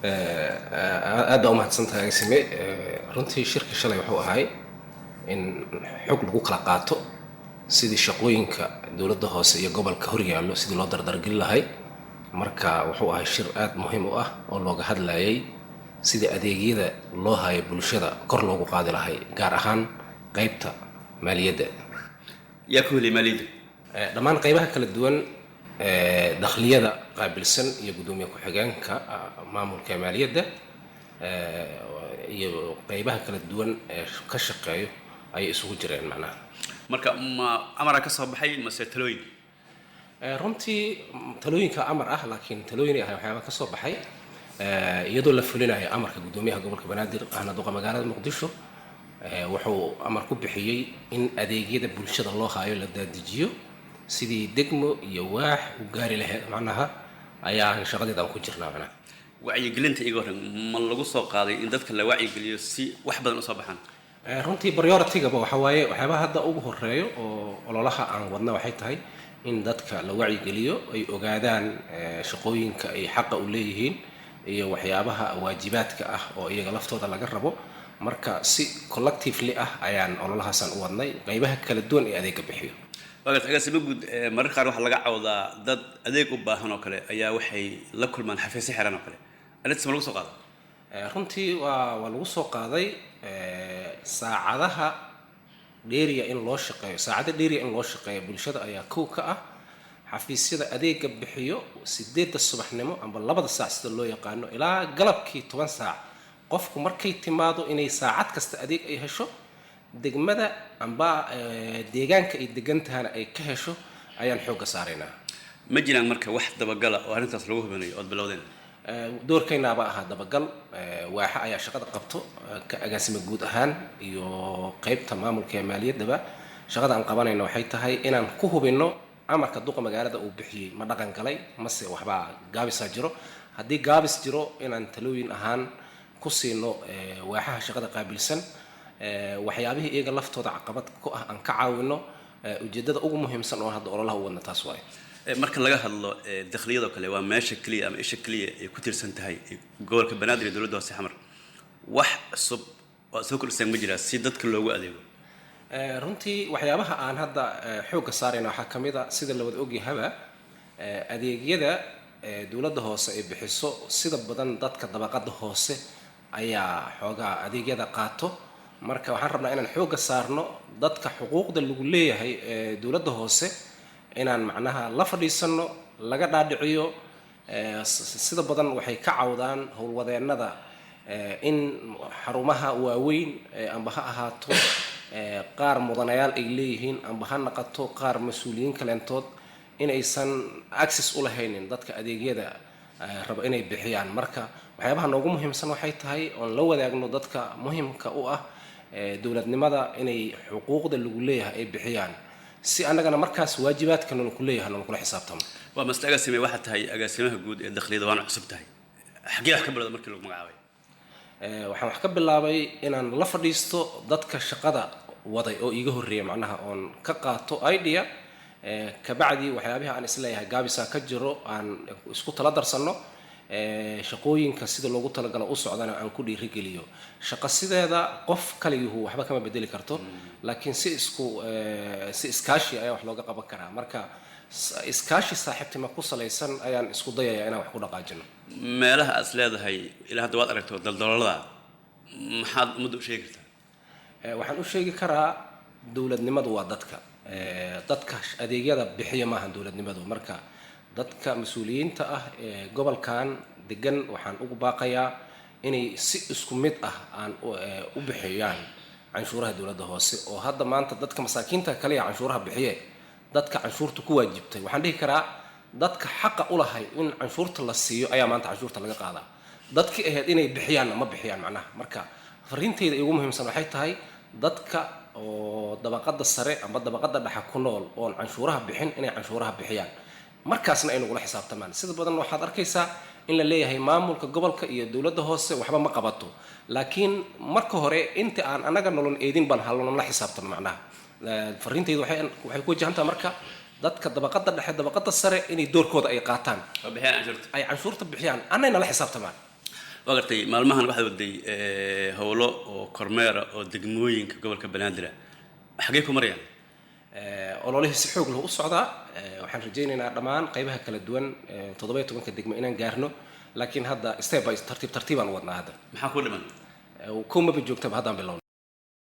aad baa u mahadsantahay agsime. Runtii shirka shalay wuxuu ahay in xog lagu kala qaato sidii shaqooyinka dowladda hoose iyo gobolka horyaallo sidii loo dardargelin lahay. Marka wuxuu ahay shir aad muhiim u ah oo looga hadlayay sidii adeegyada loo hayo bulshada kor loogu qaadi lahay, gaar ahaan qaybta maaliyadda. yaa ku helay maaliyadda? Dhammaan qaybaha kala duwan dakhliyada qaabilsan iyo gudoomiye ku-xigeenka maamulka maaliyadda iyo qaybaha kala duwan ee ka shaqeeyo ay isugu jireen macnaha. marka ma amara ka soo baxay mase talooyin? runtii talooyinka amar ah, laakiin talooyin ay waxyaaba ka soo baxay iyadoo la fulinayo amarka gudoomiyaha gobolka Banaadir ahna duqa magaalada Muqdisho. wuxuu amar ku bixiyay in adeegyada bulshada loo hayo la daadijiyo sidii degmo iyo waax u gaari lahayd macnaha ayaa shaqadeeda ku jirnaa macnaha. wacyigelinta iga horreyn ma lagu soo qaaday in dadka la wacyigeliyo si wax badan u soo baxaan? runtii priority-gaba waxa waaye waxyaabaha hadda ugu horeeyo oo ololaha aan wadna waxay tahay in dadka la wacyigeliyo ay ogaadaan shaqooyinka ay xaqa u leeyihiin iyo waxyaabaha waajibaadka ah oo iyaga laftooda laga rabo. marka si collectively ah ayaan ololahaasaan u wadnay qaybaha kala duwan ee adeegga bixiyo. agaasimo guud, mararka qaar waxaa laga cawdaa dad adeeg u baahan oo kale ayaa waxay la kulmaan xafiisyo xiran oo kale. arrintaas ma lagu soo qaaday? runtii waa lagu soo qaaday saacadaha dheeriya in loo shaqeeyo, saacada dheeriya in loo shaqeeyo bulshada ayaa kow ka ah. xafiisyada adeegga bixiyo 8 subaxnimo amba 2 saac sida loo yaqaano ilaa galabkii 10 saac qofku markay timaado inay saacad kasta adeeg ay hesho, degmada amba deegaanka ay degantahana ay ka hesho ayaan xoogga saaraynaa. ma jiraan marka wax dabagala oo arrintaas lagu hubinayo ood bilowdeen? doorkaynaaba ahaa dabagal. waaxa ayaa shaqada qabto ka agaasimo guud ahaan iyo qaybta maamulka ee maaliyaddaba. shaqada aan qabanayno waxay tahay inaan ku hubinno amarka duqa magaalada uu bixiyey ma dhaqan galay mase waxbaa gaabisaa jiro. haddii gaabis jiro inaan talooyin ahaan ku siino waaxaha shaqada qaabilsan, waxyaabihii iyaga laftooda caqabad ku ah aan ka caawino. ujeedada ugu muhiimsan oo hadda ololaha u wadna taas waaye. marka laga hadlo dakhliyada kale waa meesha kaliya ama isha kaliya ay ku tirsan tahay gobolka Banaadir iyo dowladda hoose xamar. wax cusub oo soo kordhisan ma jira si dadka loogu adeego? runtii waxyaabaha aan hadda xoogga saarayna waxaa ka mid ah sida la wada ogyahaba adeegyada dowladda hoose ay bixiso sida badan dadka dabaqada hoose ayaa xoogaa adeegyada qaato. marka waxaan rabnaa inaan xoogga saarno dadka xuquuqda lagu leeyahay dowladda hoose inaan macnaha la fadhiisano laga dhaadhiciyo. sida badan waxay ka cawdaan howlwadeennada in xarumaha waaweyn amba ha ahaato qaar mudanayaal ay leeyihiin amba ha naqato qaar mas-uuliyiin kaleentood inaysan access u lahaynin dadka adeegyada raba inay bixiyaan. marka waxyaabaha noogu muhiimsan waxay tahay oon la wadaagno dadka muhiimka u ah dowladnimada inay xuquuqda lagu leeyahay ay bixiyaan, si annagana markaas waajibaadka nala ku leeyahay nala kula xisaabtamo. waa mas'ala agaasime waxaa tahay agaasimaha guud ee dakhliyada waana cusub tahay. xaggee wax ka bilowda markii lagu magacaabay? waxaan wax ka bilaabay inaan la fadhiisto dadka shaqada waday oo iiga horreeya macnaha oon ka qaato idea. kabacdi waxyaabaha aan isleeyahay gaabisaa ka jiro aan isku tala darsanno. shaqooyinka sida loogu talagalo u socdana aan ku dhiirigeliyo. shaqo sideeda qof kaligii waxba kama bedeli karto, laakiin si iskaashi ayaa wax looga qaban karaa. marka iskaashi saaxiibtimo ku salaysan ayaan isku dayayaa inaan wax ku dhaqaajino. meelaha aad leedahay ilaa hadda waad aragto daldaloolada maxaad ummadda u sheegi kartaa? waxaan u sheegi karaa dowladnimadu waa dadka. dadka adeegyada bixiya maaha dowladnimadu. marka dadka mas-uuliyiinta ah ee gobolkan degan waxaan ugu baaqayaa inay si isku mid ah aan u bixiyaan canshuuraha dowladda hoose. oo hadda maanta dadka masaakiinta kaliya canshuuraha bixiye dadka canshuurta ku waajibtay waxaan dhihi karaa dadka xaqa u lahay in canshuurta la siiyo ayaa maanta canshuurta laga qaadaa. dadkii ahayd inay bixiyaanna ma bixiyaan macnaha. marka fariinteyda ugu muhiimsan waxay tahay dadka oo dabaqada sare amba dabaqada dhexe ku nool oon canshuuraha bixin inay canshuuraha bixiyaan, markaasna ay nagula xisaabtamaan. sida badan waxaad arkaysaa in la leeyahay maamulka gobolka iyo dowladda hoose waxba ma qabato, laakiin marka hore inta aan anaga nolon eedin baan halno la xisaabtan macnaha. fariinteydu waxay ku wajahantaa marka dadka dabaqada dhexe dabaqada sare inay doorkooda ay qaataan oo bixiyaan canshuurta ay canshuurta bixiyaan annayna la xisaabtamaan. وقتي مالمهن واحد ودي هولو وكرميرا ودقموين كقبل كبنادرة حقيقة مريم ololihii si xoog leh u socdaa waxaan rajaynaynaa dhammaan qaybaha kala duwan 17 degmo inaan gaarno laakiin hadda step by tartiib aan wadnaa hadda maxaa ku dhiman kuma ba joogtaba haddaan bilowno